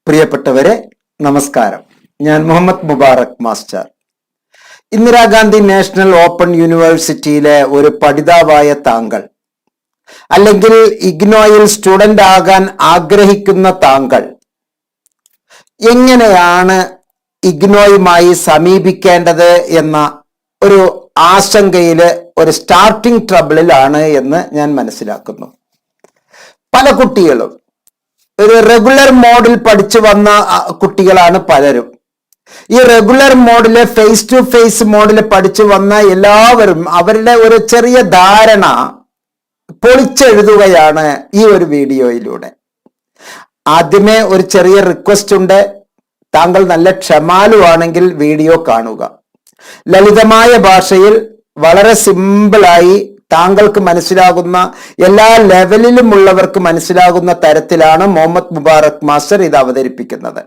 പ്രിയപ്പെട്ടവരെ, നമസ്കാരം. ഞാൻ Muhammad Mubarak master. Indira Gandhi national open യൂണിവേഴ്സിറ്റിയിലെ ഒരു പഠിതാവായ താങ്കൾ, അല്ലെങ്കിൽ ഇഗ്നോയിൽ സ്റ്റുഡന്റ് ആകാൻ ആഗ്രഹിക്കുന്ന താങ്കൾ, എങ്ങനെയാണ് ഇഗ്നോയുമായി സമീപിക്കേണ്ടത് എന്ന ഒരു ആശങ്കയില്, ഒരു സ്റ്റാർട്ടിംഗ് ട്രബിളിലാണ് എന്ന് ഞാൻ മനസ്സിലാക്കുന്നു. പല കുട്ടികളും ഒരു റെഗുലർ മോഡിൽ പഠിച്ചു വന്ന കുട്ടികളാണ് പലരും. ഈ റെഗുലർ മോഡില്, ഫേസ് ടു ഫേസ് മോഡിൽ പഠിച്ചു വന്ന എല്ലാവരും അവരുടെ ഒരു ചെറിയ ധാരണ പൊളിച്ചെഴുതുകയാണ് ഈ ഒരു വീഡിയോയിലൂടെ. ആദ്യമേ ഒരു ചെറിയ റിക്വസ്റ്റ് ഉണ്ട്. താങ്കൾ നല്ല ക്ഷമാലുവാണെങ്കിൽ വീഡിയോ കാണുക. ലളിതമായ ഭാഷയിൽ വളരെ സിമ്പിളായി താങ്കൾക്ക് മനസ്സിലാകുന്ന, എല്ലാ ലെവലിലുമുള്ളവർക്ക് മനസ്സിലാകുന്ന തരത്തിലാണ് മുഹമ്മദ് മുബാറക് മാസ്റ്റർ ഇത് അവതരിപ്പിക്കുന്നത്.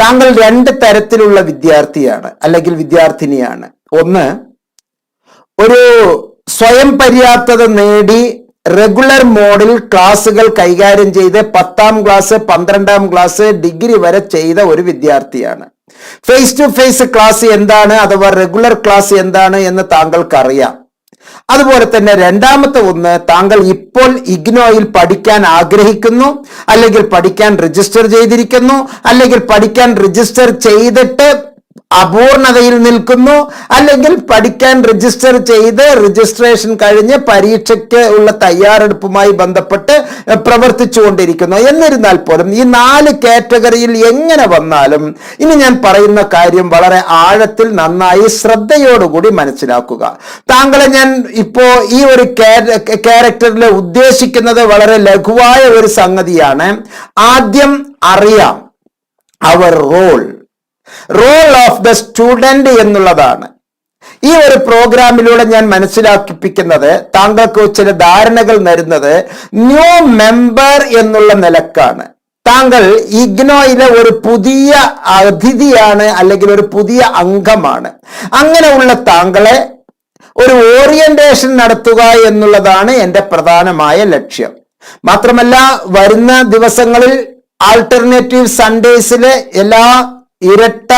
താങ്കൾ രണ്ട് തരത്തിലുള്ള വിദ്യാർത്ഥിയാണ്, അല്ലെങ്കിൽ വിദ്യാർത്ഥിനിയാണ്. ഒന്ന്, ഒരു സ്വയം പര്യാപ്തത നേടി റെഗുലർ മോഡിൽ ക്ലാസ്സുകൾ കൈകാര്യം ചെയ്ത് 10ാം ക്ലാസ്, 12ാം ക്ലാസ്, ഡിഗ്രി വരെ ചെയ്ത ഒരു വിദ്യാർത്ഥിയാണ്. ഫേസ് ടു ഫേസ് ക്ലാസ് എന്താണ്, അഥവാ റെഗുലർ ക്ലാസ് എന്താണ് എന്ന് താങ്കൾക്കറിയാം. അതുപോലെ തന്നെ രണ്ടാമത്തെ ഒന്ന്, താങ്കൾ ഇപ്പോൾ ഇഗ്നോയിൽ പഠിക്കാൻ ആഗ്രഹിക്കുന്നു, അല്ലെങ്കിൽ പഠിക്കാൻ രജിസ്റ്റർ ചെയ്തിരിക്കുന്നു, അല്ലെങ്കിൽ പഠിക്കാൻ രജിസ്റ്റർ ചെയ്തിട്ട് അപൂർണതയിൽ നിൽക്കുന്നു, അല്ലെങ്കിൽ പഠിക്കാൻ രജിസ്റ്റർ ചെയ്ത് രജിസ്ട്രേഷൻ കഴിഞ്ഞ് പരീക്ഷയ്ക്ക് ഉള്ള തയ്യാറെടുപ്പുമായി ബന്ധപ്പെട്ട് പ്രവർത്തിച്ചു കൊണ്ടിരിക്കുന്നു. എന്നിരുന്നാൽ പോലും ഈ 4 കാറ്റഗറിയിൽ എങ്ങനെ വന്നാലും ഇനി ഞാൻ പറയുന്ന കാര്യം വളരെ ആഴത്തിൽ, നന്നായി ശ്രദ്ധയോടുകൂടി മനസ്സിലാക്കുക. താങ്കളെ ഞാൻ ഇപ്പോ ഈ ഒരു ക്യാരക്ടറിൽ ഉദ്ദേശിക്കുന്നത് വളരെ ലഘുവായ ഒരു സംഗതിയാണ്. ആദ്യം അറിയാം അവർ റോൾ ഓഫ് ദ സ്റ്റുഡന്റ് എന്നുള്ളതാണ്. ഈ ഒരു പ്രോഗ്രാമിലൂടെ ഞാൻ മനസ്സിലാക്കിപ്പിക്കുന്നത്, താങ്കൾക്ക് ചില ധാരണകൾ തരുന്നത് ന്യൂ മെമ്പർ എന്നുള്ള നിലക്കാണ്. താങ്കൾ ഇഗ്നോയിലെ ഒരു പുതിയ അതിഥിയാണ്, അല്ലെങ്കിൽ ഒരു പുതിയ അംഗമാണ്. അങ്ങനെയുള്ള താങ്കളെ ഒരു ഓറിയന്റേഷൻ നടത്തുക എന്നുള്ളതാണ് എൻ്റെ പ്രധാനമായ ലക്ഷ്യം. മാത്രമല്ല, വരുന്ന ദിവസങ്ങളിൽ ആൾട്ടർനേറ്റീവ് സൺഡേസിലെ എല്ലാ ഇരട്ട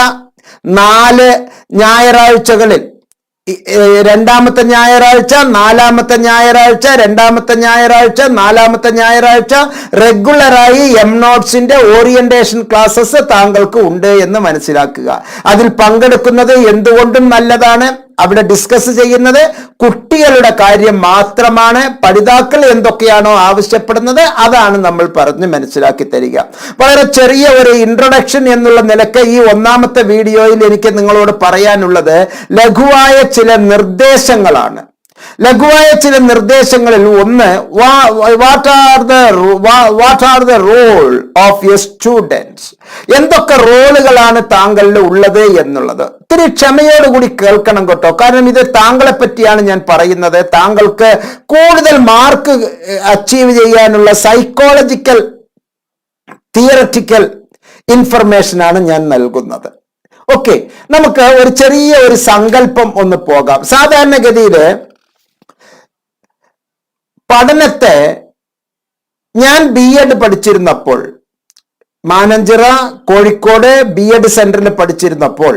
4 ഞായറാഴ്ചകളിൽ, 2ാമത്തെ ഞായറാഴ്ച, 4ാമത്തെ ഞായറാഴ്ച, 2ാമത്തെ ഞായറാഴ്ച, 4ാമത്തെ ഞായറാഴ്ച റെഗുലറായി നോട്ട്സിന്റെ ഓറിയന്റേഷൻ ക്ലാസ്സസ് താങ്കൾക്ക് ഉണ്ട് എന്ന് മനസ്സിലാക്കുക. അതിൽ പങ്കെടുക്കുന്നത് എന്തുകൊണ്ടും നല്ലതാണ്. അവിടെ ഡിസ്കസ് ചെയ്യുന്നത് കുട്ടികളുടെ കാര്യം മാത്രമാണ്. പഠിതാക്കൾ എന്തൊക്കെയാണോ ആവശ്യപ്പെടുന്നത് അതാണ് നമ്മൾ പറഞ്ഞ് മനസ്സിലാക്കി തരിക. വളരെ ചെറിയ ഒരു ഇൻട്രൊഡക്ഷൻ എന്നുള്ള നിലയ്ക്ക് ഈ 1ാമത്തെ വീഡിയോയിൽ എനിക്ക് നിങ്ങളോട് പറയാനുള്ളത് ലഘുവായ ചില നിർദ്ദേശങ്ങളാണ്. ലഘുവായ ചില നിർദ്ദേശങ്ങളിൽ ഒന്ന്, what are the role of your students, എന്തൊക്കെ റോളുകളാണ് താങ്കളിൽ ഉള്ളത് എന്നുള്ളത്. ഇത്തിരി ക്ഷമയോടുകൂടി കേൾക്കണം കേട്ടോ, കാരണം ഇത് താങ്കളെ പറ്റിയാണ് ഞാൻ പറയുന്നത്. താങ്കൾക്ക് കൂടുതൽ മാർക്ക് അച്ചീവ് ചെയ്യാനുള്ള സൈക്കോളജിക്കൽ, തിയററ്റിക്കൽ ഇൻഫർമേഷൻ ആണ് ഞാൻ നൽകുന്നത്. ഓക്കെ, നമുക്ക് ഒരു ചെറിയ ഒരു സങ്കല്പം ഒന്ന് പോകാം. സാധാരണഗതിയിൽ പഠനത്തെ ഞാൻ BEd പഠിച്ചിരുന്നപ്പോൾ, മാനഞ്ചിറ, കോഴിക്കോട് BEd സെന്ററിൽ പഠിച്ചിരുന്നപ്പോൾ,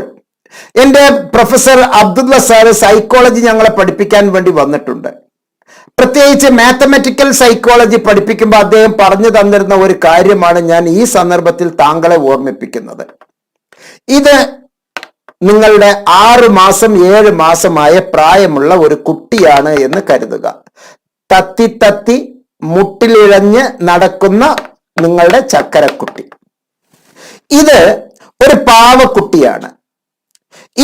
എൻ്റെ പ്രൊഫസർ അബ്ദുള്ള സാറ് സൈക്കോളജി ഞങ്ങളെ പഠിപ്പിക്കാൻ വേണ്ടി വന്നിട്ടുണ്ട്. പ്രത്യേകിച്ച് മാത്തമാറ്റിക്കൽ സൈക്കോളജി പഠിപ്പിക്കുമ്പോൾ അദ്ദേഹം പറഞ്ഞു തന്നിരുന്ന ഒരു കാര്യമാണ് ഞാൻ ഈ സന്ദർഭത്തിൽ താങ്കളെ ഓർമ്മിപ്പിക്കുന്നത്. ഇത് നിങ്ങളുടെ 6 മാസം 7 മാസമായ പ്രായമുള്ള ഒരു കുട്ടിയാണ് എന്ന് കരുതുക. തത്തി മുട്ടിലിഴഞ്ഞ് നടക്കുന്ന നിങ്ങളുടെ ചക്കരക്കുട്ടി. ഇത് ഒരു പാവക്കുട്ടിയാണ്.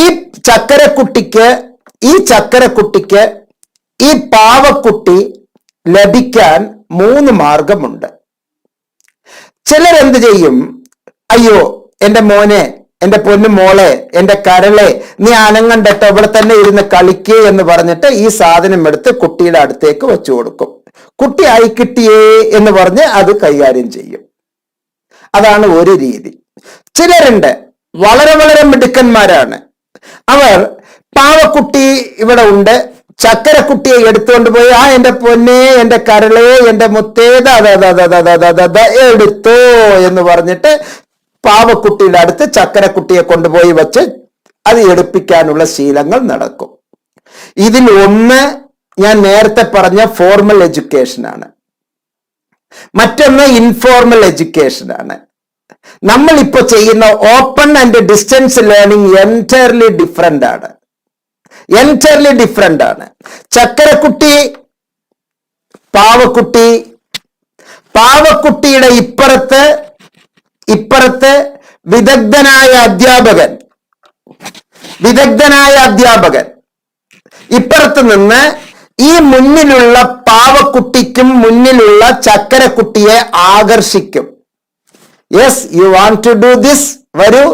ഈ ചക്കരക്കുട്ടിക്ക് ഈ പാവക്കുട്ടി ലഭിക്കാൻ 3 മാർഗമുണ്ട്. ചിലരെന്ത് ചെയ്യും? അയ്യോ, എൻ്റെ മോനെ, എൻ്റെ പൊന്നു മോളെ, എൻ്റെ കരളെ, നീ അനങ്ങണ്ടട്ടോ, ഇവിടെ തന്നെ ഇരുന്ന് കളിക്കേ എന്ന് പറഞ്ഞിട്ട് ഈ സാധനം എടുത്ത് കുട്ടിയുടെ അടുത്തേക്ക് വെച്ചു കൊടുക്കും. കുട്ടി ആയി കിട്ടിയേ എന്ന് പറഞ്ഞ് അത് കൈകാര്യം ചെയ്യും. അതാണ് ഒരു രീതി. ചിലരുണ്ട്, വളരെ വളരെ മിടുക്കന്മാരാണ്. അവർ പാവക്കുട്ടി ഇവിടെ ഉണ്ട്, ചക്കരക്കുട്ടിയെ എടുത്തുകൊണ്ട് പോയി, എൻ്റെ പൊന്നേ, എൻ്റെ കരളേ, എൻ്റെ മുത്തേ, എടുത്തോ എന്ന് പറഞ്ഞിട്ട് പാവക്കുട്ടിയുടെ അടുത്ത് ചക്കരക്കുട്ടിയെ കൊണ്ടുപോയി വെച്ച് അത് എടുപ്പിക്കാനുള്ള ശീലങ്ങൾ നടക്കും. ഇതിൽ ഒന്ന് ഞാൻ നേരത്തെ പറഞ്ഞ ഫോർമൽ എഡ്യൂക്കേഷനാണ്. മറ്റൊന്ന് ഇൻഫോർമൽ എഡ്യൂക്കേഷനാണ്. നമ്മൾ ഇപ്പോൾ ചെയ്യുന്ന open and distance learning entirely different ആണ്. ചക്കരക്കുട്ടി, പാവക്കുട്ടിയുടെ ഇപ്പുറത്ത് വിദഗ്ധനായ അധ്യാപകൻ ഇപ്പുറത്ത് നിന്ന് ഈ മുന്നിലുള്ള പാവക്കുട്ടിക്കും മുന്നിലുള്ള ചക്കരക്കുട്ടിയെ ആകർഷിക്കും. Yes, you want to do this, വരൂ,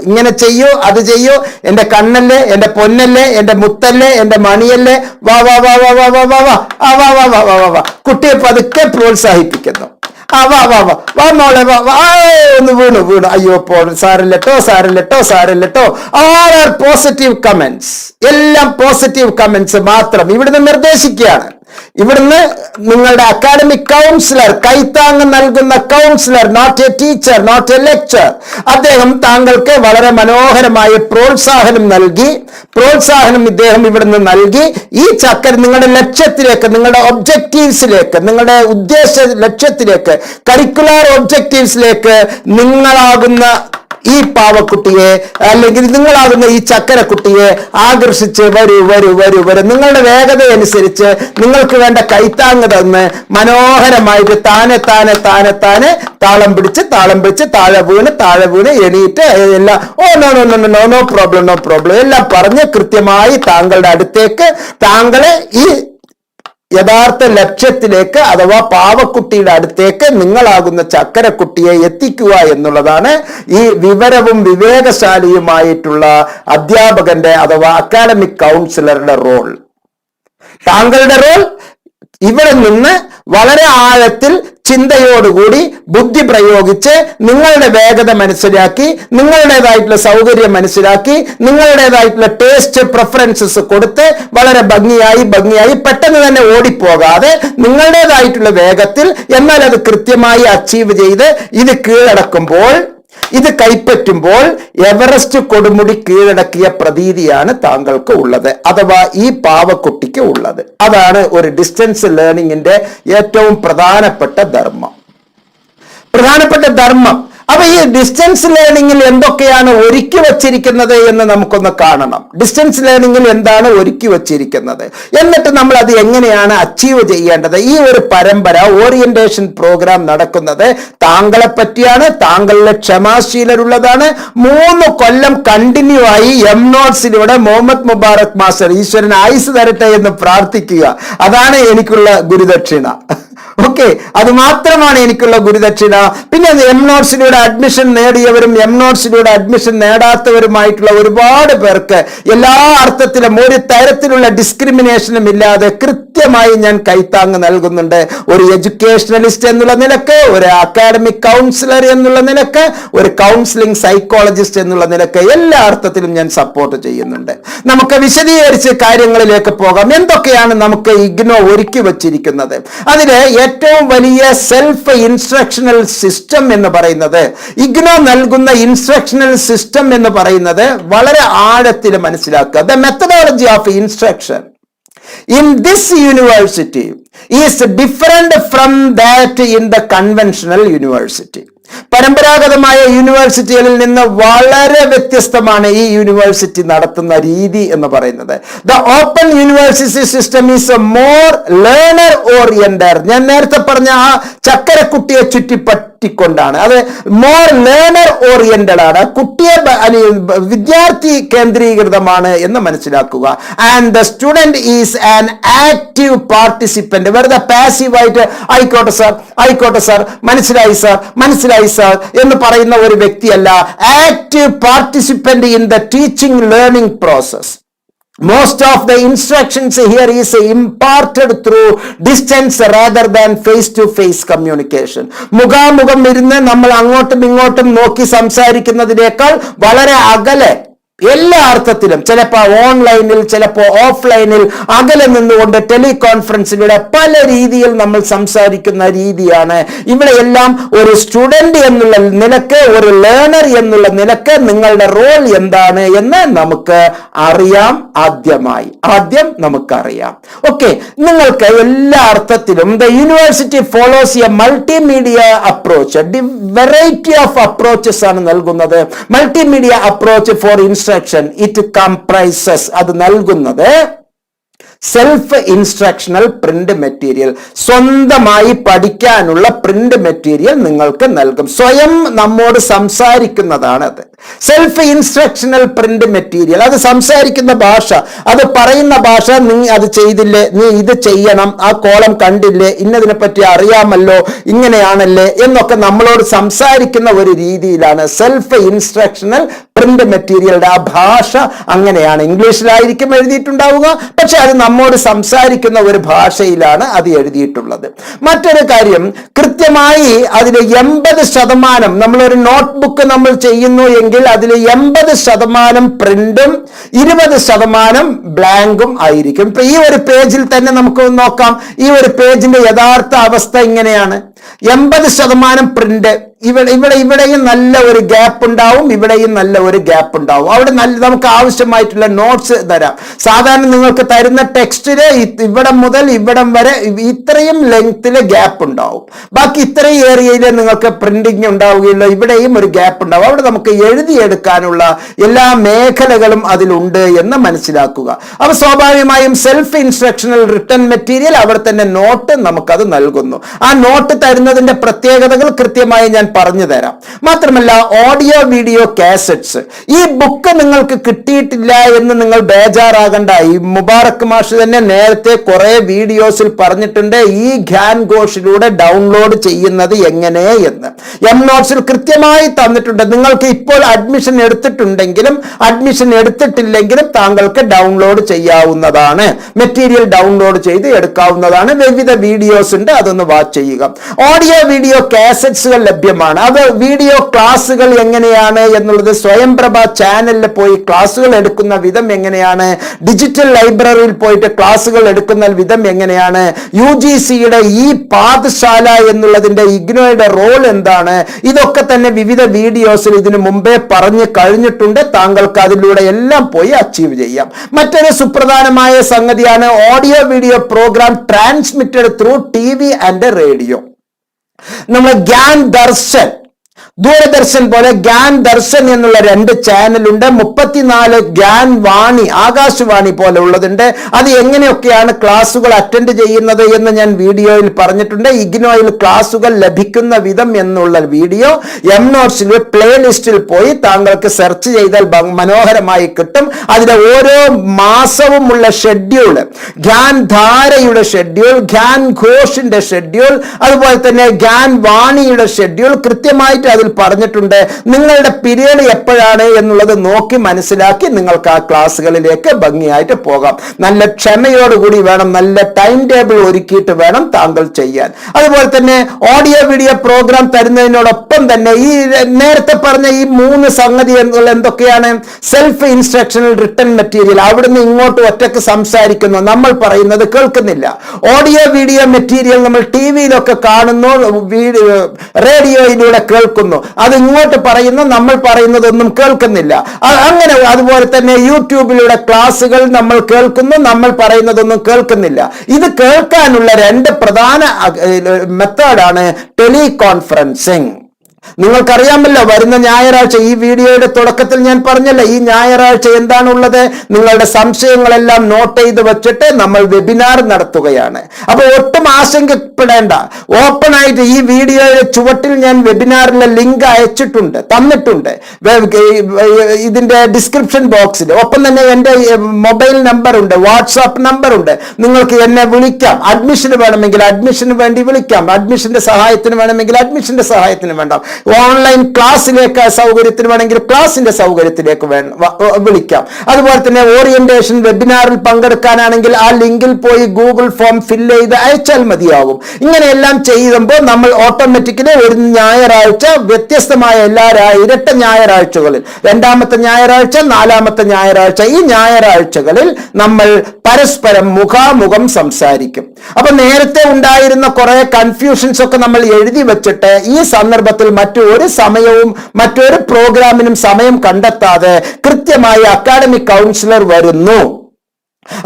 ഇങ്ങനെ ചെയ്യൂ, അത് ചെയ്യൂ, എന്റെ കണ്ണല്ലേ, എന്റെ പൊന്നല്ലേ, എന്റെ മുത്തല്ലേ, എന്റെ മണിയല്ലേ, വാ വാ വാ വാ വാ വാ വാ വാ വാ വാ വാ വാ വാ വാ. കുട്ടിയെ പതുക്കെ പ്രോത്സാഹിപ്പിക്കുന്നു. വാ വാ വാ വാ മോളെ, വാ വാ, ഒന്ന് വീണു, അയ്യോ സാരല്ലട്ടോ. ഓൾ ആർ പോസിറ്റീവ് കമന്റ്സ്, എല്ലാം പോസിറ്റീവ് കമന്റ്സ് മാത്രം ഇവിടുന്ന് നിർദ്ദേശിക്കുകയാണ്. ഇവിടുന്ന് നിങ്ങളുടെ അക്കാഡമിക് കൗൺസിലർ, കൈത്താങ് നൽകുന്ന counsellor, not a teacher, not a lecture, അദ്ദേഹം താങ്കൾക്ക് വളരെ മനോഹരമായ പ്രോത്സാഹനം ഇദ്ദേഹം ഇവിടുന്ന് നൽകി ഈ ചക്കര നിങ്ങളുടെ ലക്ഷ്യത്തിലേക്ക്, നിങ്ങളുടെ ഒബ്ജക്റ്റീവ്സിലേക്ക്, നിങ്ങളുടെ ഉദ്ദേശ ലക്ഷ്യത്തിലേക്ക്, കരിക്കുലർ ഒബ്ജക്റ്റീവ്സിലേക്ക് നിങ്ങളാകുന്ന ഈ പാവക്കുട്ടിയെ, അല്ലെങ്കിൽ നിങ്ങളാകുന്ന ഈ ചക്കരക്കുട്ടിയെ ആകർഷിച്ച് വരൂ. നിങ്ങളുടെ വേഗത അനുസരിച്ച് നിങ്ങൾക്ക് വേണ്ട കൈത്താങ് തന്ന് മനോഹരമായിട്ട് താനെ താളം പിടിച്ച് താഴെ വീണ് എണീറ്റ് എല്ലാം നോ പ്രോബ്ലം എല്ലാം പറഞ്ഞ് കൃത്യമായി താങ്കളുടെ അടുത്തേക്ക്, താങ്കളെ ഈ യഥാർത്ഥ ലക്ഷ്യത്തിലേക്ക് അഥവാ പാവക്കുട്ടിയുടെ അടുത്തേക്ക് നിങ്ങളാകുന്ന ചക്കരക്കുട്ടിയെ എത്തിക്കുക എന്നുള്ളതാണ് ഈ വിവരവും വിവേകശാലിയുമായിട്ടുള്ള അധ്യാപകന്റെ അഥവാ അക്കാഡമിക് കൗൺസിലറുടെ റോൾ. താങ്കളുടെ റോൾ ഇവിടെ നിന്ന് വളരെ ആഴത്തിൽ ചിന്തയോടുകൂടി ബുദ്ധി പ്രയോഗിച്ച് നിങ്ങളുടെ വേഗത മനസ്സിലാക്കി, നിങ്ങളുടേതായിട്ടുള്ള സൗകര്യം മനസ്സിലാക്കി, നിങ്ങളുടേതായിട്ടുള്ള ടേസ്റ്റ് പ്രിഫറൻസസ് കൊടുത്ത് വളരെ ഭംഗിയായി പെട്ടെന്ന് തന്നെ ഓടിപ്പോകാതെ നിങ്ങളുടേതായിട്ടുള്ള വേഗത്തിൽ, എന്നാൽ അത് കൃത്യമായി അച്ചീവ് ചെയ്ത് ഇത് കീഴടക്കുമ്പോൾ, ഇത് കൈപ്പറ്റുമ്പോൾ എവറസ്റ്റ് കൊടുമുടി കീഴടക്കിയ പ്രതീതിയാണ് താങ്കൾക്ക് ഉള്ളത്, അഥവാ ഈ പാവക്കുട്ടിക്ക് ഉള്ളത്. അതാണ് ഒരു ഡിസ്റ്റൻസ് ലേണിംഗിന്റെ ഏറ്റവും പ്രധാനപ്പെട്ട ധർമ്മം. അപ്പൊ ഈ ഡിസ്റ്റൻസ് ലേണിംഗിൽ എന്തൊക്കെയാണ് ഒരുക്കി വച്ചിരിക്കുന്നത് എന്ന് നമുക്കൊന്ന് കാണണം. ഡിസ്റ്റൻസ് ലേണിംഗിൽ എന്താണ് ഒരുക്കി വച്ചിരിക്കുന്നത്, എന്നിട്ട് നമ്മൾ അത് എങ്ങനെയാണ് അച്ചീവ് ചെയ്യേണ്ടത്. ഈ ഒരു പരമ്പര ഓറിയന്റേഷൻ പ്രോഗ്രാം നടക്കുന്നത് താങ്കളെ പറ്റിയാണ്. താങ്കളുടെ ക്ഷമാശീലരുള്ളതാണ്. 3 കൊല്ലം കണ്ടിന്യൂ ആയി നോട്ട്സിലൂടെ മുഹമ്മദ് മുബാറക് മാസ്റ്റർ ഈശ്വരൻ ആയുസ് തരട്ടെ എന്ന് പ്രാർത്ഥിക്കുക. അതാണ് എനിക്കുള്ള ഗുരുദക്ഷിണ. ഓക്കെ, അത് മാത്രമാണ് എനിക്കുള്ള ഗുരുദക്ഷിണ. പിന്നെ നോട്ട്സിലൂടെ അഡ്മിഷൻ നേടിയവരും നോട്ട്സിലൂടെ അഡ്മിഷൻ നേടാത്തവരുമായിട്ടുള്ള ഒരുപാട് പേർക്ക് എല്ലാ അർത്ഥത്തിലും ഒരു തരത്തിലുള്ള ഡിസ്ക്രിമിനേഷനും ഇല്ലാതെ കൃത്യമായി ഞാൻ കൈത്താങ് നൽകുന്നുണ്ട്. ഒരു എഡ്യൂക്കേഷണലിസ്റ്റ് എന്നുള്ള നിലക്ക്, ഒരു അക്കാഡമിക് കൗൺസിലർ എന്നുള്ള നിലക്ക്, ഒരു കൗൺസിലിംഗ് സൈക്കോളജിസ്റ്റ് എന്നുള്ള നിലക്ക് എല്ലാ അർത്ഥത്തിലും ഞാൻ സപ്പോർട്ട് ചെയ്യുന്നുണ്ട്. നമുക്ക് വിശദീകരിച്ച് കാര്യങ്ങളിലേക്ക് പോകാം. എന്തൊക്കെയാണ് നമുക്ക് ഇഗ്നോ ഒരുക്കി വച്ചിരിക്കുന്നത്? അതില് ഏറ്റവും വലിയ സെൽഫ് ഇൻസ്ട്രക്ഷണൽ സിസ്റ്റം എന്ന് പറയുന്നത്, ഇഗ്നോ നൽകുന്ന ഇൻസ്ട്രക്ഷണൽ സിസ്റ്റം എന്ന് പറയുന്നത് വളരെ ആഴത്തിൽ മനസ്സിലാക്കുക. The methodology of instruction in this university is different from that in the conventional university. പരമ്പരാഗതമായ യൂണിവേഴ്സിറ്റികളിൽ നിന്ന് വളരെ വ്യത്യസ്തമാണ് ഈ യൂണിവേഴ്സിറ്റി നടത്തുന്ന രീതി എന്ന് പറയുന്നത്. The open university system is more learner oriented. ഞാൻ നേരത്തെ പറഞ്ഞ ആ ചക്കരക്കുട്ടിയെ ചുറ്റിപ്പറ്റിക്കൊണ്ടാണ്. അത് മോർ ലേണർ ഓറിയന്റഡ് ആണ്, കുട്ടിയെ വിദ്യാർത്ഥി കേന്ദ്രീകൃതമാണ് എന്ന് മനസ്സിലാക്കുക. And the student is an active participant. വെറുതെ പാസീവായിട്ട് ആയിക്കോട്ടെ സാർ മനസ്സിലായി സാർ എന്ന് പറയുന്ന ഒരു വ്യക്തിയല്ല. Active participant in the teaching learning process. Most of the instructions here is imparted through distance rather than face-to-face communication. മുഖാമുഖം ഇരുന്ന് നമ്മൾ അങ്ങോട്ടും ഇങ്ങോട്ടും നോക്കി സംസാരിക്കുന്നതിനേക്കാൾ വളരെ അകലെ എല്ലാ അർത്ഥത്തിലും, ചിലപ്പോൾ ഓൺലൈനിൽ, ചിലപ്പോൾ ഓഫ്ലൈനിൽ, അകലെ നിന്നുകൊണ്ട് ടെലികോൺഫറൻസിലൂടെ പല രീതിയിൽ നമ്മൾ സംസാരിക്കുന്ന രീതിയാണ്. ഇവിടെ എല്ലാം ഒരു സ്റ്റുഡന്റ് എന്നുള്ള നിലക്ക്, ഒരു ലേണർ എന്നുള്ള നിലക്ക് നിങ്ങളുടെ റോൾ എന്താണ് എന്ന് നമുക്ക് അറിയാം. ആദ്യം നമുക്കറിയാം. ഓക്കെ, നിങ്ങൾക്ക് എല്ലാ അർത്ഥത്തിലും the university follows A multimedia approach. Variety of approaches ആണ് നൽകുന്നത്. Multimedia approach four instruction it comprises, അത് നൽകുന്നത് സെൽഫ് ഇൻസ്ട്രക്ഷണൽ പ്രിന്റ് മെറ്റീരിയൽ. സ്വന്തമായി പഠിക്കാനുള്ള പ്രിന്റ് മെറ്റീരിയൽ നിങ്ങൾക്ക് നൽകും. സ്വയം നമ്മോട് സംസാരിക്കുന്നതാണ് അത്. സെൽഫ് ഇൻസ്ട്രക്ഷണൽ പ്രിന്റ് മെറ്റീരിയൽ, അത് സംസാരിക്കുന്ന ഭാഷ, അത് പറയുന്ന ഭാഷ. നീ അത് ചെയ്തില്ലേ, നീ ഇത് ചെയ്യണം, ആ കോളം കണ്ടില്ലേ, ഇന്നതിനെ പറ്റി അറിയാമല്ലോ, ഇങ്ങനെയാണല്ലേ എന്നൊക്കെ നമ്മളോട് സംസാരിക്കുന്ന ഒരു രീതിയിലാണ് സെൽഫ് ഇൻസ്ട്രക്ഷണൽ പ്രിന്റ് മെറ്റീരിയലുടെ ആ ഭാഷ. അങ്ങനെയാണ്. ഇംഗ്ലീഷിലായിരിക്കും എഴുതിയിട്ടുണ്ടാവുക, പക്ഷെ അത് നമ്മോട് സംസാരിക്കുന്ന ഒരു ഭാഷയിലാണ് അത് എഴുതിയിട്ടുള്ളത്. മറ്റൊരു കാര്യം, കൃത്യമായി അതിൽ 80% നമ്മളൊരു നോട്ട്ബുക്ക് നമ്മൾ ചെയ്യുന്നു എങ്കിൽ അതിൽ 80% പ്രിന്റും 20% ബ്ലാങ്കും ആയിരിക്കും. ഇപ്പൊ ഈ ഒരു പേജിൽ തന്നെ നമുക്ക് നോക്കാം. ഈ ഒരു പേജിന്റെ യഥാർത്ഥ അവസ്ഥ ഇങ്ങനെയാണ്. 80% പ്രിന്റ്. ഇവിടെയും നല്ല ഒരു ഗ്യാപ്പ് ഉണ്ടാവും, ഇവിടെയും നല്ല ഒരു ഗ്യാപ്പ് ഉണ്ടാവും. അവിടെ നമുക്ക് ആവശ്യമായിട്ടുള്ള നോട്ട്സ് തരാം. സാധാരണ നിങ്ങൾക്ക് തരുന്ന ടെക്സ്റ്റില് ഇവിടെ മുതൽ ഇവിടം വരെ ഇത്രയും ലെങ്തില് ഗ്യാപ്പ് ഉണ്ടാവും. ബാക്കി ഇത്രയും ഏരിയയില് നിങ്ങൾക്ക് പ്രിന്റിങ് ഉണ്ടാവുകയുള്ളൂ. ഇവിടെയും ഒരു ഗ്യാപ്പ് ഉണ്ടാവും. അവിടെ നമുക്ക് എഴുതിയെടുക്കാനുള്ള എല്ലാ മേഖലകളും അതിലുണ്ട് എന്ന് മനസ്സിലാക്കുക. അപ്പൊ സ്വാഭാവികമായും സെൽഫ് ഇൻസ്ട്രക്ഷണൽ റിട്ടൺ മെറ്റീരിയൽ അവിടെ തന്നെ നോട്ട് നമുക്കത് നൽകുന്നു. ആ നോട്ട് തരുന്നതിന്റെ പ്രത്യേകതകൾ കൃത്യമായി ഞാൻ പറഞ്ഞു തരാം. മാത്രമല്ല, ഓഡിയോ വീഡിയോ കാസറ്റ്സ്, ഈ ബുക്ക് നിങ്ങൾക്ക് കിട്ടിയിട്ടില്ല എന്ന് നിങ്ങൾ ബേജാറാകണ്ട. ഈ മുബാറക് മാഷ് തന്നെ നേരത്തെ കുറെ വീഡിയോസിൽ പറഞ്ഞിട്ടുണ്ട് ഈ ഗ്യാൻ ഘോഷിലൂടെ ഡൗൺലോഡ് ചെയ്യുന്നത് എങ്ങനെ എന്ന്. എം നോട്ട്സിൽ കൃത്യമായി തന്നിട്ടുണ്ട്. നിങ്ങൾക്ക് ഇപ്പോൾ അഡ്മിഷൻ എടുത്തിട്ടുണ്ടെങ്കിലും അഡ്മിഷൻ എടുത്തിട്ടില്ലെങ്കിലും താങ്കൾക്ക് ഡൗൺലോഡ് ചെയ്യാവുന്നതാണ്. മെറ്റീരിയൽ ഡൗൺലോഡ് ചെയ്ത് എടുക്കാവുന്നതാണ്. വിവിധ വീഡിയോസ് ഉണ്ട്, അതൊന്ന് വാച്ച് ചെയ്യുക. ഓഡിയോ വീഡിയോ കാസറ്റ്സുകൾ ലഭ്യമാണ്. അത് വീഡിയോ ക്ലാസ്സുകൾ എങ്ങനെയാണ് എന്നുള്ളത് സ്വയംപ്രഭ ചാനലിൽ പോയി ക്ലാസ്സുകൾ എടുക്കുന്ന വിധം എങ്ങനെയാണ്, ഡിജിറ്റൽ ലൈബ്രറിയിൽ പോയിട്ട് ക്ലാസ്സുകൾ എടുക്കുന്ന വിധം എങ്ങനെയാണ്, UGCയുടെ ഈ പാഠശാല എന്നുള്ളതിന്റെ ഇഗ്നോയുടെ റോൾ എന്താണ്, ഇതൊക്കെ തന്നെ വിവിധ വീഡിയോസിൽ ഇതിനു മുമ്പേ പറഞ്ഞു കഴിഞ്ഞിട്ടുണ്ട്. താങ്കൾക്ക് അതിലൂടെ എല്ലാം പോയി അച്ചീവ് ചെയ്യാം. മറ്റൊരു സുപ്രധാനമായ സംഗതിയാണ് audio video programme transmitted through TV and radio. നമ്മൾ ഗ്യാൻ ദർശൻ, ദൂരദർശൻ പോലെ ഗ്യാൻ ദർശൻ എന്നുള്ള 2 ചാനലുണ്ട്. 34 ഗ്യാൻ വാണി, ആകാശവാണി പോലെ ഉള്ളതുണ്ട്. അത് എങ്ങനെയൊക്കെയാണ് ക്ലാസുകൾ അറ്റൻഡ് ചെയ്യുന്നത് എന്ന് ഞാൻ വീഡിയോയിൽ പറഞ്ഞിട്ടുണ്ട്. ഇഗ്നോയിൽ ക്ലാസുകൾ ലഭിക്കുന്ന വിധം എന്നുള്ള വീഡിയോ എം നോട്ട്സിൽ പ്ലേലിസ്റ്റിൽ പോയി താങ്കൾക്ക് സെർച്ച് ചെയ്താൽ മനോഹരമായി കിട്ടും. അതിലെ ഓരോ മാസവുമുള്ള ഷെഡ്യൂൾ, ഗ്യാൻ ധാരയുടെ ഷെഡ്യൂൾ, ഗ്യാൻ ഘോഷിന്റെ ഷെഡ്യൂൾ, അതുപോലെ തന്നെ ഗ്യാൻ വാണിയുടെ ഷെഡ്യൂൾ കൃത്യമായിട്ട് അതിൽ പറഞ്ഞിട്ടുണ്ട്. നിങ്ങളുടെ പീരിയഡ് എപ്പോഴാണ് എന്നുള്ളത് നോക്കി മനസ്സിലാക്കി നിങ്ങൾക്ക് ആ ക്ലാസ്സുകളിലേക്ക് ഭംഗിയായിട്ട് പോകാം. നല്ല ക്ഷമയോടുകൂടി വേണം, നല്ല ടൈം ടേബിൾ ഒരുക്കിയിട്ട് വേണം താങ്കൾ ചെയ്യാൻ. അതുപോലെ തന്നെ ഓഡിയോ വീഡിയോ പ്രോഗ്രാം തരുന്നതിനോടൊപ്പം തന്നെ ഈ നേരത്തെ പറഞ്ഞ ഈ 3 സംഗതി എന്തൊക്കെയാണ്? സെൽഫ് ഇൻസ്ട്രക്ഷണൽ റിട്ടൺ മെറ്റീരിയൽ, അവിടുന്ന് ഇങ്ങോട്ട് ഒറ്റക്ക് സംസാരിക്കുന്നു, നമ്മൾ പറയുന്നത് കേൾക്കുന്നില്ല. ഓഡിയോ വീഡിയോ മെറ്റീരിയൽ നമ്മൾ ടിവിയിലൊക്കെ കാണുന്നു, റേഡിയോയിലൂടെ കേൾക്കുന്നു, അത് ഇങ്ങോട്ട് പറയുന്നു, നമ്മൾ പറയുന്നതൊന്നും കേൾക്കുന്നില്ല. അങ്ങനെ അതുപോലെ തന്നെ യൂട്യൂബിലൂടെ ക്ലാസ്സുകൾ നമ്മൾ കേൾക്കുന്നു, നമ്മൾ പറയുന്നതൊന്നും കേൾക്കുന്നില്ല. ഇത് കേൾക്കാനുള്ള 2 പ്രധാന മെത്തേഡാണ് ടെലികോൺഫറൻസിങ്. നിങ്ങൾക്കറിയാമല്ലോ, വരുന്ന ഞായറാഴ്ച, ഈ വീഡിയോയുടെ തുടക്കത്തിൽ ഞാൻ പറഞ്ഞല്ലോ, ഈ ഞായറാഴ്ച എന്താണുള്ളത്? നിങ്ങളുടെ സംശയങ്ങളെല്ലാം നോട്ട് ചെയ്ത് വെച്ചിട്ട് നമ്മൾ വെബിനാർ നടത്തുകയാണ്. അപ്പൊ ഒട്ടും ആശങ്കപ്പെടേണ്ട. ഓപ്പൺ ആയിട്ട് ഈ വീഡിയോയുടെ ചുവട്ടിൽ ഞാൻ വെബിനാറിലെ ലിങ്ക് തന്നിട്ടുണ്ട് ഇതിന്റെ ഡിസ്ക്രിപ്ഷൻ ബോക്സിൽ. ഒപ്പം തന്നെ എൻ്റെ മൊബൈൽ നമ്പർ ഉണ്ട്, വാട്സാപ്പ് നമ്പർ ഉണ്ട്. നിങ്ങൾക്ക് എന്നെ വിളിക്കാം. അഡ്മിഷന് വേണമെങ്കിൽ അഡ്മിഷന് വേണ്ടി വിളിക്കാം, അഡ്മിഷന്റെ സഹായത്തിന് വേണമെങ്കിൽ അഡ്മിഷന്റെ സഹായത്തിന് വേണ്ടാം. ഓൺലൈൻ ക്ലാസ്സിലേക്ക് സൗകര്യത്തിന് വേണമെങ്കിൽ ക്ലാസിന്റെ സൗകര്യത്തിലേക്ക് വിളിക്കാം. അതുപോലെ തന്നെ ഓറിയന്റേഷൻ വെബിനാറിൽ പങ്കെടുക്കാനാണെങ്കിൽ ആ ലിങ്കിൽ പോയി ഗൂഗിൾ ഫോം ഫില്ല് ചെയ്ത് അയച്ചാൽ മതിയാവും. ഇങ്ങനെയെല്ലാം ചെയ്യുമ്പോൾ നമ്മൾ ഓട്ടോമാറ്റിക്കലി ഒരു ഞായറാഴ്ച വ്യത്യസ്തമായ ഇരട്ട ഞായറാഴ്ചകളിൽ, രണ്ടാമത്തെ ഞായറാഴ്ച, നാലാമത്തെ ഞായറാഴ്ച, ഈ ഞായറാഴ്ചകളിൽ നമ്മൾ പരസ്പരം മുഖാമുഖം സംസാരിക്കും. അപ്പൊ നേരത്തെ ഉണ്ടായിരുന്ന കുറെ കൺഫ്യൂഷൻസ് ഒക്കെ നമ്മൾ എഴുതി വെച്ചിട്ട് ഈ സന്ദർഭത്തിൽ മറ്റൊരു സമയവും മറ്റൊരു പ്രോഗ്രാമിനും സമയം കണ്ടെത്താതെ കൃത്യമായി അക്കാഡമിക് കൗൺസിലർ വരുന്നു.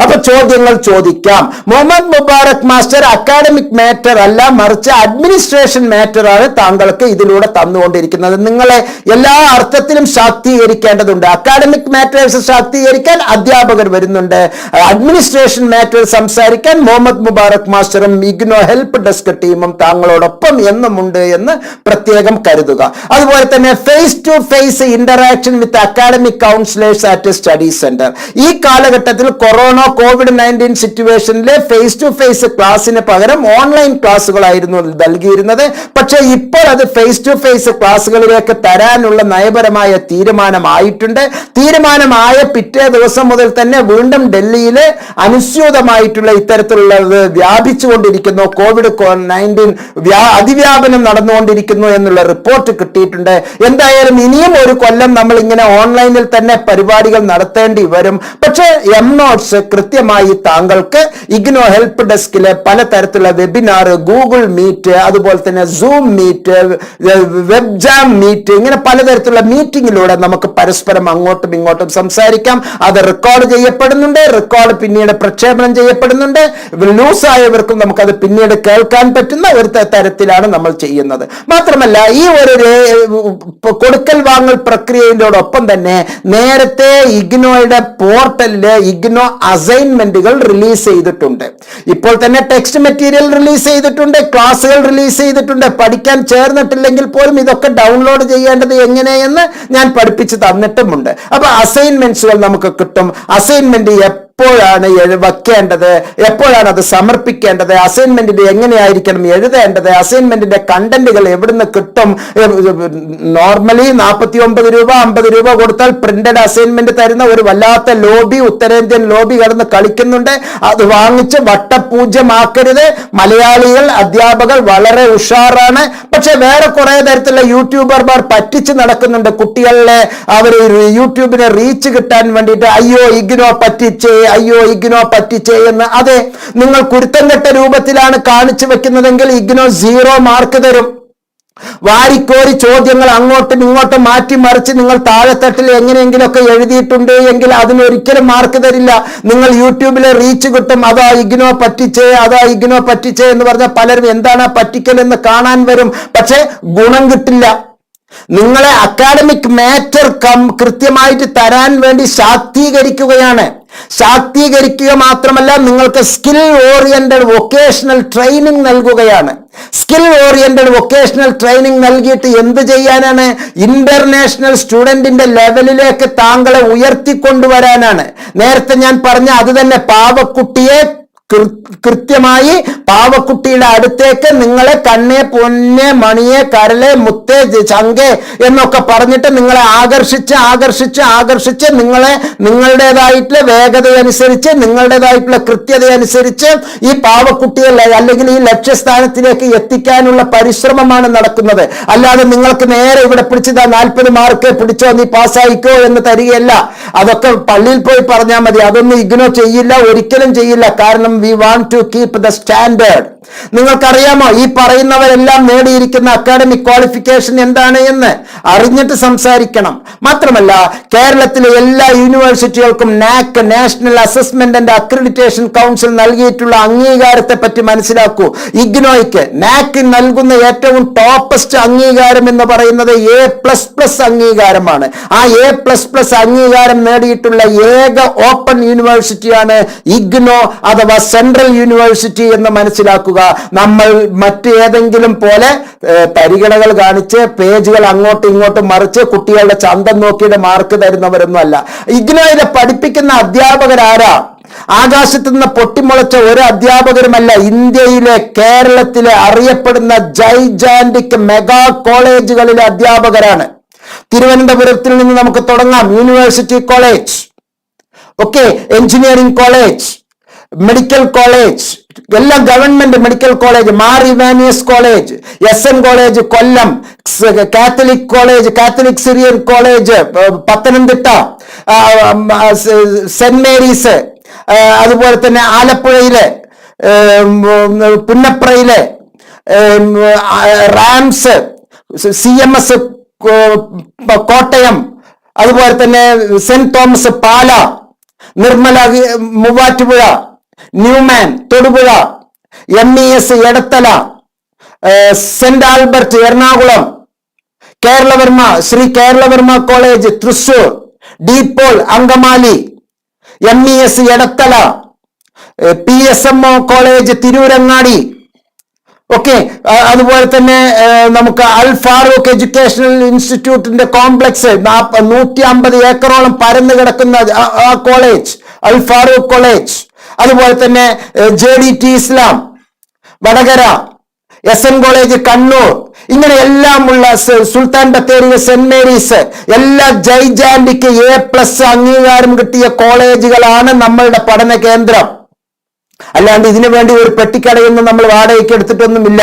അപ്പൊ ചോദ്യങ്ങൾ ചോദിക്കാം. Muhammad Mubarak master academic matter അല്ല, മറിച്ച് അഡ്മിനിസ്ട്രേഷൻ മാറ്റർ ആണ് താങ്കൾക്ക് ഇതിലൂടെ തന്നുകൊണ്ടിരിക്കുന്നത്. നിങ്ങളെ എല്ലാ അർത്ഥത്തിലും ശാക്തീകരിക്കേണ്ടതുണ്ട്. അക്കാഡമിക് മാറ്റേഴ്സ് ശാക്തീകരിക്കാൻ അധ്യാപകർ വരുന്നുണ്ട്. അഡ്മിനിസ്ട്രേഷൻ മാറ്റർ സംസാരിക്കാൻ മുഹമ്മദ് മുബാറക് മാസ്റ്ററും ഇഗ്നോ ഹെൽപ്പ് ഡെസ്ക് ടീമും താങ്കളോടൊപ്പം എന്നുമുണ്ട് എന്ന് പ്രത്യേകം കരുതുക. അതുപോലെ തന്നെ face to face interaction with academic counsellors at study centre. ഈ കാലഘട്ടത്തിൽ COVID-19 സിറ്റുവേഷനിലെ ഫേസ് ടു ഫേസ് ക്ലാസ്സിന് പകരം ഓൺലൈൻ ക്ലാസ്സുകളായിരുന്നു നൽകിയിരുന്നത്. പക്ഷേ ഇപ്പോൾ അത് ഫേസ് ടു ഫേസ് ക്ലാസ്സുകളിലേക്ക് തരാനുള്ള നയപരമായ തീരുമാനമായിട്ടുണ്ട്. തീരുമാനമായ പിറ്റേ ദിവസം മുതൽ തന്നെ വീണ്ടും ഡൽഹിയിലെ അനുസ്യൂതമായിട്ടുള്ള ഇത്തരത്തിലുള്ളത് വ്യാപിച്ചുകൊണ്ടിരിക്കുന്നു. COVID-19 അതിവ്യാപനം നടന്നുകൊണ്ടിരിക്കുന്നു എന്നുള്ള റിപ്പോർട്ട് കിട്ടിയിട്ടുണ്ട്. എന്തായാലും ഇനിയും ഒരു കൊല്ലം നമ്മൾ ഇങ്ങനെ ഓൺലൈനിൽ തന്നെ പരിപാടികൾ നടത്തേണ്ടി വരും. പക്ഷേ നോട്ട്സ് കൃത്യമായി താങ്കൾക്ക് ഇഗ്നോ ഹെൽപ്പ് ഡെസ്കിലെ പലതരത്തിലുള്ള വെബിനാർ, ഗൂഗിൾ മീറ്റ്, അതുപോലെ തന്നെ Zoom Meet, web jam meet, ഇങ്ങനെ പലതരത്തിലുള്ള മീറ്റിംഗിലൂടെ നമുക്ക് പരസ്പരം അങ്ങോട്ടും ഇങ്ങോട്ടും സംസാരിക്കാം. അത് റെക്കോർഡ് ചെയ്യപ്പെടുന്നുണ്ട്, റെക്കോർഡ് പിന്നീട് പ്രക്ഷേപണം ചെയ്യപ്പെടുന്നുണ്ട്. ലൂസായവർക്കും നമുക്കത് പിന്നീട് കേൾക്കാൻ പറ്റുന്ന ഒരു തരത്തിലാണ് നമ്മൾ ചെയ്യുന്നത്. മാത്രമല്ല ഈ ഒരു കൊടുക്കൽ വാങ്ങൽ പ്രക്രിയയോടൊപ്പം തന്നെ നേരത്തെ ഇഗ്നോയുടെ പോർട്ടലില് ഇഗ്നോ അസൈൻമെന്റുകൾ റിലീസ് ചെയ്തിട്ടുണ്ട്. ഇപ്പോൾ തന്നെ ടെക്സ്റ്റ് മെറ്റീരിയൽ റിലീസ് ചെയ്തിട്ടുണ്ട്, ക്ലാസ്സുകൾ റിലീസ് ചെയ്തിട്ടുണ്ട്. പഠിക്കാൻ ചേർന്നിട്ടില്ലെങ്കിൽ പോലും ഇതൊക്കെ ഡൗൺലോഡ് ചെയ്യേണ്ടത് എങ്ങനെയെന്ന് ഞാൻ പഠിപ്പിച്ച് തന്നിട്ടുമുണ്ട്. അപ്പൊ അസൈൻമെന്റ്സുകൾ നമുക്ക് കിട്ടും. അസൈൻമെന്റ് എപ്പോഴാണ് വെക്കേണ്ടത്, എപ്പോഴാണ് അത് സമർപ്പിക്കേണ്ടത്, അസൈൻമെന്റിന്റെ എങ്ങനെയായിരിക്കണം എഴുതേണ്ടത്, അസൈൻമെന്റിന്റെ കണ്ടന്റുകൾ എവിടുന്ന് കിട്ടും. നോർമലി 49 രൂപ 50 രൂപ കൊടുത്താൽ പ്രിന്റഡ് അസൈൻമെന്റ് തരുന്ന ഒരു വല്ലാത്ത ലോബി, ഉത്തരേന്ത്യൻ ലോബി കടന്ന് കളിക്കുന്നുണ്ട്. അത് വാങ്ങിച്ച് വട്ടപൂജ്യമാക്കരുത്. മലയാളികൾ അധ്യാപകർ വളരെ ഉഷാറാണ്. പക്ഷെ വേറെ കുറെ തരത്തിലുള്ള യൂട്യൂബർമാർ പറ്റിച്ച് നടക്കുന്നുണ്ട് കുട്ടികളെ. അവർ യൂട്യൂബിനെ റീച്ച് കിട്ടാൻ വേണ്ടിയിട്ട് അയ്യോ ഇഗ്നോ പറ്റിച്ചേ എന്ന്. അതെ, നിങ്ങൾ കുരുത്തം കെട്ട രൂപത്തിലാണ് കാണിച്ചു വെക്കുന്നതെങ്കിൽ ഇഗ്നോ 0 മാർക്ക് തരും. വാരിക്കോരി ചോദ്യങ്ങൾ അങ്ങോട്ടും ഇങ്ങോട്ടും മാറ്റി മറിച്ച് നിങ്ങൾ താഴെത്തട്ടിൽ എങ്ങനെയെങ്കിലുമൊക്കെ എഴുതിയിട്ടുണ്ട് എങ്കിൽ അതിനൊരിക്കലും മാർക്ക് തരില്ല. നിങ്ങൾ യൂട്യൂബിലെ റീച്ച് കിട്ടും. അതാ ഇഗ്നോ പറ്റിച്ചേ എന്ന് പറഞ്ഞാൽ പലരും എന്താണ് പറ്റിക്കൽ എന്ന് കാണാൻ വരും. പക്ഷെ ഗുണം കിട്ടില്ല. നിങ്ങളെ അക്കാഡമിക് മാറ്റർ കൃത്യമായിട്ട് തരാൻ വേണ്ടി ശാക്തീകരിക്കുകയാണ്. ശാക്തീകരിക്കുക മാത്രമല്ല, നിങ്ങൾക്ക് സ്കിൽ ഓറിയന്റഡ് വൊക്കേഷണൽ ട്രെയിനിങ് നൽകുകയാണ്. സ്കിൽ ഓറിയന്റഡ് വൊക്കേഷണൽ ട്രെയിനിങ് നൽകിയിട്ട് എന്ത് ചെയ്യാനാണ്? ഇന്റർനാഷണൽ സ്റ്റുഡന്റിന്റെ ലെവലിലേക്ക് താങ്കളെ ഉയർത്തിക്കൊണ്ടുവരാനാണ്. നേരത്തെ ഞാൻ പറഞ്ഞ അത് തന്നെ, പാവക്കുട്ടിയെ കൃത്യമായി പാവക്കുട്ടിയുടെ അടുത്തേക്ക് നിങ്ങളെ കണ്ണേ പൊന്നെ മണിയെ കരളെ മുത്തേ ചങ്കേ എന്നൊക്കെ പറഞ്ഞിട്ട് നിങ്ങളെ ആകർഷിച്ച് നിങ്ങളെ നിങ്ങളുടേതായിട്ടുള്ള വേഗതയനുസരിച്ച്, നിങ്ങളുടേതായിട്ടുള്ള കൃത്യതയനുസരിച്ച് ഈ പാവക്കുട്ടിയെ അല്ലെങ്കിൽ ഈ ലക്ഷ്യസ്ഥാനത്തിലേക്ക് എത്തിക്കാനുള്ള പരിശ്രമമാണ് നടക്കുന്നത്. അല്ലാതെ നിങ്ങൾക്ക് നേരെ ഇവിടെ പിടിച്ചതാ 40 മാർക്ക് പിടിച്ചോ നീ പാസ്സായിക്കോ എന്ന് തരികയല്ല. അതൊക്കെ പള്ളിയിൽ പോയി പറഞ്ഞാൽ മതി. അതൊന്നും ഇഗ്നോ ചെയ്യില്ല, ഒരിക്കലും ചെയ്യില്ല. കാരണം we want to keep the standard. നിങ്ങൾക്കറിയാമോ ഈ പറയുന്നവരെല്ലാം നേടിയിരിക്കുന്ന അക്കാഡമിക് ക്വാളിഫിക്കേഷൻ എന്താണ് എന്ന്? അറിഞ്ഞിട്ട് സംസാരിക്കണം. മാത്രമല്ല, കേരളത്തിലെ എല്ലാ യൂണിവേഴ്സിറ്റികൾക്കും NAAC, national assessment and accreditation council നൽകിയിട്ടുള്ള അംഗീകാരത്തെ പറ്റി മനസ്സിലാക്കൂ. ഇഗ്നോയ്ക്ക് NAAC നൽകുന്ന ഏറ്റവും ടോപ്പസ്റ്റ് അംഗീകാരം എന്ന് പറയുന്നത് A++ അംഗീകാരമാണ്. ആ A++ അംഗീകാരം നേടിയിട്ടുള്ള ഏക ഓപ്പൺ യൂണിവേഴ്സിറ്റിയാണ് ഇഗ്നോ അഥവാ സെൻട്രൽ യൂണിവേഴ്സിറ്റി എന്ന് മനസ്സിലാക്കുക. നമ്മൾ മറ്റേതെങ്കിലും പോലെ പരിഗണകൾ കാണിച്ച് പേജുകൾ അങ്ങോട്ടും ഇങ്ങോട്ടും മറിച്ച് കുട്ടികളുടെ ചന്തം നോക്കിയുടെ മാർക്ക് തരുന്നവരൊന്നും അല്ല. ഇഗ്നോയിലെ പഠിപ്പിക്കുന്ന അധ്യാപകരാരാ? ആകാശത്ത് നിന്ന് പൊട്ടിമുളച്ച ഒരു അധ്യാപകരുമല്ല, ഇന്ത്യയിലെ കേരളത്തിലെ അറിയപ്പെടുന്ന ജൈജാന്റിക് മെഗാ കോളേജുകളിലെ അധ്യാപകരാണ്. തിരുവനന്തപുരത്തിൽ നിന്ന് നമുക്ക് തുടങ്ങാം. University college, okay, engineering college, medical college, എല്ലാം government medical college, Mar Ivanios college, SN college Kollam, Catholic college, Catholic Syrian college Pathanamthitta, Saint Mary's, അതുപോലെ തന്നെ ആലപ്പുഴയിലെ, പുന്നപ്രയിലെ റാംസ്, CMS കോട്ടയം, അതുപോലെ തന്നെ Saint Thomas Pala, Nirmala Muvattupuzha, Newman Thodupuzha, MES Edathala, Saint Albert Ernakulam, Keralavarma, Shri Keralavarma college Thrissur, De Paul Angamaly, MES Edathala, PSMO college Tirurangadi, okay. അതുപോലെ തന്നെ നമുക്ക് അൽ ഫാറൂഖ് എഡ്യൂക്കേഷണൽ ഇൻസ്റ്റിറ്റ്യൂട്ടിന്റെ കോംപ്ലക്സ് 150 ഏക്കറോളം പരന്നു കിടക്കുന്ന ആ കോളേജ്, അൽ ഫാറൂഖ് കോളേജ്. അതുപോലെ തന്നെ JDT ഇസ്ലാം വടകര, SN കോളേജ് കണ്ണൂർ, ഇങ്ങനെ എല്ലാമുള്ള സുൽത്താൻ ബത്തേരിയിലെ സെന്റ് മേരീസ്, എല്ലാ ജൈജാന്റിക്ക് A+ അംഗീകാരം കിട്ടിയ കോളേജുകളാണ് നമ്മളുടെ പഠന കേന്ദ്രം. അല്ലാണ്ട് ഇതിനു വേണ്ടി ഒരു പെട്ടിക്കടയൊന്നും നമ്മൾ വാടകയ്ക്ക് എടുത്തിട്ടൊന്നുമില്ല.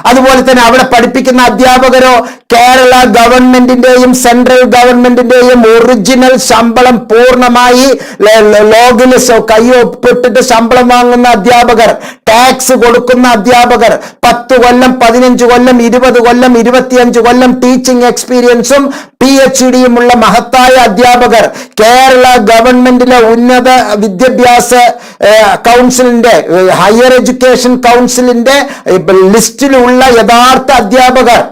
അതുപോലെ തന്നെ അവിടെ പഠിപ്പിക്കുന്ന അധ്യാപകരോ കേരള ഗവൺമെന്റിന്റെയും സെൻട്രൽ ഗവൺമെന്റിന്റെയും ഒറിജിനൽ ശമ്പളം പൂർണ്ണമായി ലോഗിൽ കൈയൊപ്പിട്ടിട്ട് ശമ്പളം വാങ്ങുന്ന അധ്യാപകർ, ടാക്സ് കൊടുക്കുന്ന അധ്യാപകർ, 10 കൊല്ലം 15 കൊല്ലം 20 കൊല്ലം 25 കൊല്ലം ടീച്ചിങ് എക്സ്പീരിയൻസും PhD-യുമുള്ള മഹത്തായ അധ്യാപകർ, കേരള ഗവൺമെന്റിലെ ഉന്നത വിദ്യാഭ്യാസ കൗൺസിലിന്റെ, ഹയർ എഡ്യൂക്കേഷൻ കൗൺസിലിന്റെ ലിസ്റ്റിലുള്ള യഥാർത്ഥ അധ്യാപകർ,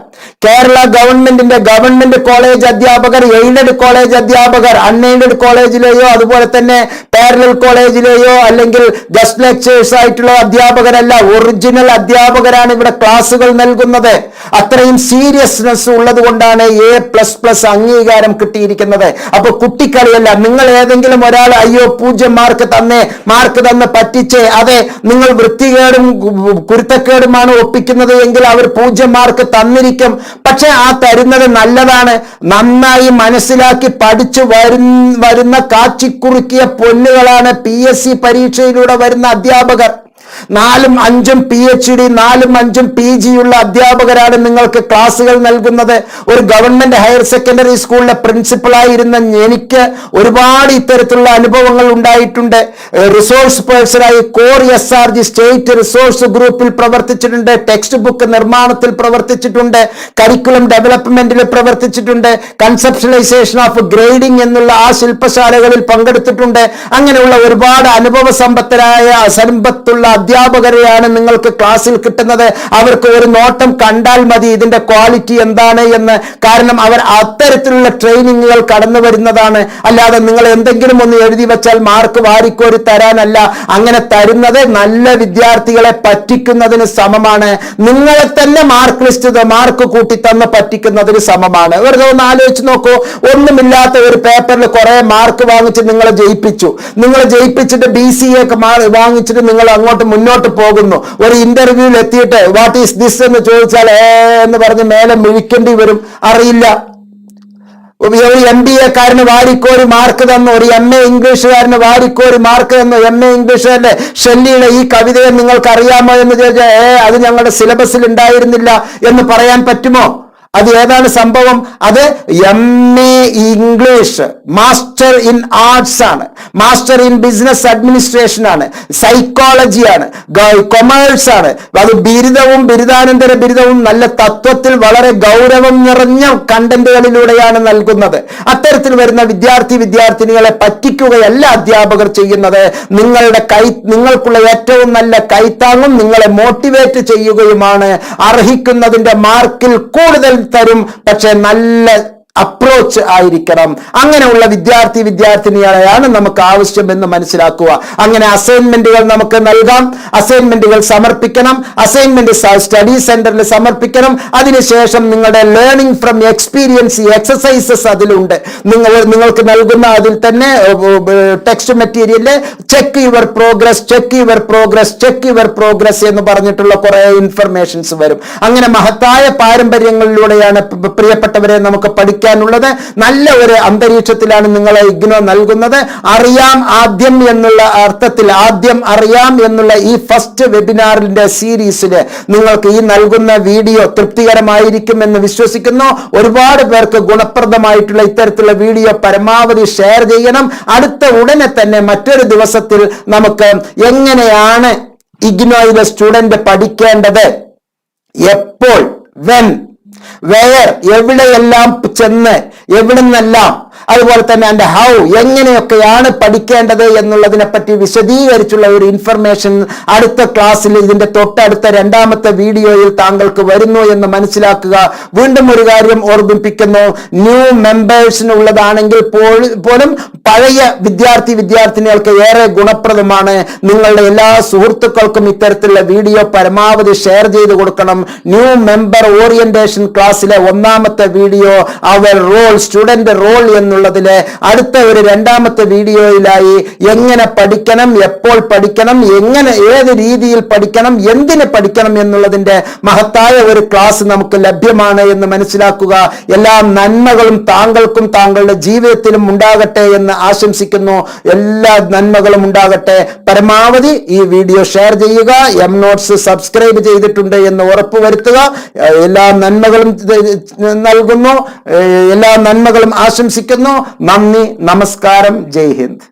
കേരള ഗവൺമെന്റിന്റെ ഗവൺമെന്റ് കോളേജ് അധ്യാപകർ, എയ്ഡഡ് കോളേജ് അധ്യാപകർ, അൺഎയ്ഡഡ് കോളേജിലെയോ അതുപോലെ തന്നെ പാരലൽ കോളേജിലെയോ അല്ലെങ്കിൽ ഗസ്റ്റ് ലെക്ചേഴ്സ് ആയിട്ടുള്ള അധ്യാപകരല്ല, ഒറിജിനൽ അധ്യാപകരാണ് ഇവിടെ ക്ലാസുകൾ നൽകുന്നത്. അത്രയും സീരിയസ്നെസ് ഉള്ളത് കൊണ്ടാണ് A++ അംഗീകാരം കിട്ടിയിരിക്കുന്നത്. അപ്പൊ കുട്ടിക്കളിയല്ല. നിങ്ങൾ ഏതെങ്കിലും ഒരാൾ അയ്യോ 0 മാർക്ക് തന്ന് പറ്റിച്ചേ, അതെ നിങ്ങൾ വൃത്തികേടും കുരുത്തക്കേടുമാണ് ഒപ്പിക്കുന്നത് എങ്കിൽ അവർ 0 മാർക്ക് തന്നിരിക്കും. പക്ഷെ ആ തരുന്നത് നല്ലതാണ്. നന്നായി മനസ്സിലാക്കി പഠിച്ചു വരുന്ന കാച്ചിക്കുറുക്കിയ പൊന്നുകളാണ് PSC പരീക്ഷയിലൂടെ വരുന്ന അധ്യാപകർ. 4-5 PhD 4-5 PG ഉള്ള അധ്യാപകരാണ് നിങ്ങൾക്ക് ക്ലാസുകൾ നൽകുന്നത്. ഒരു ഗവൺമെന്റ് ഹയർ സെക്കൻഡറി സ്കൂളിലെ പ്രിൻസിപ്പളായിരുന്ന എനിക്ക് ഒരുപാട് ഇത്തരത്തിലുള്ള അനുഭവങ്ങൾ ഉണ്ടായിട്ടുണ്ട്. റിസോഴ്സ് പേഴ്സണായി കോർ SRG സ്റ്റേറ്റ് റിസോഴ്സ് ഗ്രൂപ്പിൽ പ്രവർത്തിച്ചിട്ടുണ്ട്, ടെക്സ്റ്റ് ബുക്ക് നിർമ്മാണത്തിൽ പ്രവർത്തിച്ചിട്ടുണ്ട്, കരിക്കുലം ഡെവലപ്മെന്റിൽ പ്രവർത്തിച്ചിട്ടുണ്ട്, കൺസെപ്ഷണലൈസേഷൻ ഓഫ് ഗ്രേഡിംഗ് എന്നുള്ള ആ ശില്പശാലകളിൽ പങ്കെടുത്തിട്ടുണ്ട്. അങ്ങനെയുള്ള ഒരുപാട് അനുഭവ സമ്പത്തുള്ള അധ്യാപകരെയാണ് നിങ്ങൾക്ക് ക്ലാസ്സിൽ കിട്ടുന്നത്. അവർക്ക് ഒരു നോട്ടം കണ്ടാൽ മതി ഇതിന്റെ ക്വാളിറ്റി എന്താണ് എന്ന്. കാരണം അവർ അത്തരത്തിലുള്ള ട്രെയിനിങ്ങുകൾ കടന്നു വരുന്നതാണ്. അല്ലാതെ നിങ്ങൾ എന്തെങ്കിലും ഒന്ന് എഴുതി വെച്ചാൽ മാർക്ക് വാരിക്കോരി തരാനല്ല. അങ്ങനെ തരുന്നത് നല്ല വിദ്യാർത്ഥികളെ പറ്റിക്കുന്നതിന് സമമാണ്. നിങ്ങളെ തന്നെ മാർക്ക് കൂട്ടി തന്ന് പറ്റിക്കുന്നതിന് സമമാണ്. വെറുതെ ഒന്ന് ആലോചിച്ച് നോക്കൂ. ഒന്നുമില്ലാത്ത ഒരു പേപ്പറിൽ കുറെ മാർക്ക് വാങ്ങിച്ച് നിങ്ങളെ ജയിപ്പിച്ചിട്ട് BCA വാങ്ങിച്ചിട്ട് നിങ്ങൾ അങ്ങോട്ട് മുന്നോട്ട് പോകുന്നു. ഒരു ഇന്റർവ്യൂവിൽ എത്തിയിട്ട് വാട്ട് ഈസ് ദിസ് എന്ന് ചോദിച്ചാൽ എന്ന് പറഞ്ഞ് മേലെ മിഴിക്കേണ്ടി വരും. അറിയില്ല. ഒരു MBA-കാരന് വാരിക്കോരി മാർക്ക് തന്നു, ഒരു MA ഇംഗ്ലീഷുകാരന് വാരിക്കോരി മാർക്ക് തന്നു. MA ഇംഗ്ലീഷുകാരന്റെ ഷെല്ലിയുടെ ഈ കവിതയെ നിങ്ങൾക്ക് അറിയാമോ എന്ന് ചോദിച്ചാൽ അത് ഞങ്ങളുടെ സിലബസിൽ ഉണ്ടായിരുന്നില്ല എന്ന് പറയാൻ പറ്റുമോ? അത് ഏതാണ് സംഭവം? അത് MA English, master in arts ആണ്, മാസ്റ്റർ ഇൻ ബിസിനസ് അഡ്മിനിസ്ട്രേഷൻ ആണ്, സൈക്കോളജി ആണ്, കൊമേഴ്സ് ആണ്. അത് ബിരുദവും ബിരുദാനന്തര ബിരുദവും നല്ല തത്വത്തിൽ വളരെ ഗൗരവം നിറഞ്ഞ കണ്ടന്റുകളിലൂടെയാണ് നൽകുന്നത്. അത്തരത്തിൽ വരുന്ന വിദ്യാർത്ഥിനികളെ പറ്റിക്കുകയല്ല അധ്യാപകർ ചെയ്യുന്നത്. നിങ്ങൾക്കുള്ള ഏറ്റവും നല്ല കൈത്താങ്ങും നിങ്ങളെ മോട്ടിവേറ്റ് ചെയ്യുകയുമാണ്. അർഹിക്കുന്നതിന്റെ മാർക്കിൽ കൂടുതൽ തരും, പക്ഷെ നല്ല അപ്രോച്ച് ആയിരിക്കണം. അങ്ങനെയുള്ള വിദ്യാർത്ഥിനികളെയാണ് നമുക്ക് ആവശ്യമെന്ന് മനസ്സിലാക്കുക. അങ്ങനെ അസൈൻമെന്റുകൾ നമുക്ക് നൽകാം, അസൈൻമെന്റുകൾ സമർപ്പിക്കണം, അസൈൻമെന്റ് സ്റ്റഡി സെന്ററിൽ സമർപ്പിക്കണം. അതിനുശേഷം നിങ്ങളുടെ ലേണിംഗ് ഫ്രം എക്സ്പീരിയൻസ് എക്സസൈസസ് അതിലുണ്ട്. നിങ്ങൾക്ക് നൽകുന്ന അതിൽ തന്നെ ടെക്സ്റ്റ് മെറ്റീരിയലില് ചെക്ക് യുവർ പ്രോഗ്രസ് എന്ന് പറഞ്ഞിട്ടുള്ള കുറെ ഇൻഫർമേഷൻസ് വരും. അങ്ങനെ മഹത്തായ പാരമ്പര്യങ്ങളിലൂടെയാണ് പ്രിയപ്പെട്ടവരെ നമുക്ക് പഠിക്കാനുള്ളത്. നല്ല ഒരു അന്തരീക്ഷത്തിലാണ് നിങ്ങളെ ഇഗ്നോ നൽകുന്നത്. അറിയാം ആദ്യം എന്നുള്ള അർത്ഥത്തിൽ, ആദ്യം അറിയാം എന്നുള്ള ഈ ഫസ്റ്റ് വെബിനാറിന്റെ സീരീസില് നിങ്ങൾക്ക് ഈ നൽകുന്ന വീഡിയോ തൃപ്തികരമായിരിക്കും എന്ന് വിശ്വസിക്കുന്നു. ഒരുപാട് പേർക്ക് ഗുണപ്രദമായിട്ടുള്ള ഇത്തരത്തിലുള്ള വീഡിയോ പരമാവധി ഷെയർ ചെയ്യണം. അടുത്ത ഉടനെ തന്നെ മറ്റൊരു ദിവസത്തിൽ നമുക്ക് എങ്ങനെയാണ് ഇഗ്നോയിലെ സ്റ്റുഡന്റ് പഠിക്കേണ്ടത്, എപ്പോൾ, വെൻ, വെയർ, എവിടെയെല്ലാം ചെന്ന്, എവിടുന്നെല്ലാം, അതുപോലെ തന്നെ അതിന്റെ ഹൗ, എങ്ങനെയൊക്കെയാണ് പഠിക്കേണ്ടത് എന്നുള്ളതിനെ പറ്റി വിശദീകരിച്ചുള്ള ഒരു ഇൻഫർമേഷൻ അടുത്ത ക്ലാസ്സിൽ, ഇതിന്റെ തൊട്ടടുത്ത രണ്ടാമത്തെ വീഡിയോയിൽ താങ്കൾക്ക് വരുന്നു എന്ന് മനസ്സിലാക്കുക. വീണ്ടും ഒരു കാര്യം ഓർമ്മിപ്പിക്കുന്നു, ന്യൂ മെമ്പേഴ്സിനുള്ളതാണെങ്കിൽ പോലും പഴയ വിദ്യാർത്ഥിനികൾക്ക് ഏറെ ഗുണപ്രദമാണ്. നിങ്ങളുടെ എല്ലാ സുഹൃത്തുക്കൾക്കും ഇത്തരത്തിലുള്ള വീഡിയോ പരമാവധി ഷെയർ ചെയ്ത് കൊടുക്കണം. ന്യൂ മെമ്പർ ഓറിയന്റേഷൻ ക്ലാസ്സിലെ ഒന്നാമത്തെ വീഡിയോ അവർ റോൾ, സ്റ്റുഡന്റ് റോൾ എന്നുള്ളതിലെ അടുത്ത ഒരു രണ്ടാമത്തെ വീഡിയോയിലായി എങ്ങനെ പഠിക്കണം, എപ്പോൾ പഠിക്കണം, എങ്ങനെ ഏത് രീതിയിൽ പഠിക്കണം, എന്തിന് പഠിക്കണം എന്നുള്ളതിന്റെ മഹത്തായ ഒരു ക്ലാസ് നമുക്ക് ലഭ്യമാണ് എന്ന് മനസ്സിലാക്കുക. എല്ലാ നന്മകളും താങ്കൾക്കും താങ്കളുടെ ജീവിതത്തിലും ഉണ്ടാകട്ടെ എന്ന് ആശംസിക്കുന്നു. എല്ലാ നന്മകളും ഉണ്ടാകട്ടെ. പരമാവധി ഈ വീഡിയോ ഷെയർ ചെയ്യുക. എം നോട്ട്സ് സബ്സ്ക്രൈബ് ചെയ്തിട്ടുണ്ട് എന്ന് ഉറപ്പുവരുത്തുക. എല്ലാ നന്മകളും നൽകുന്നു, എല്ലാ നന്മകളും ആശംസിക്കുന്നു. നന്ദി, നമസ്കാരം, ജയ് ഹിന്ദ്.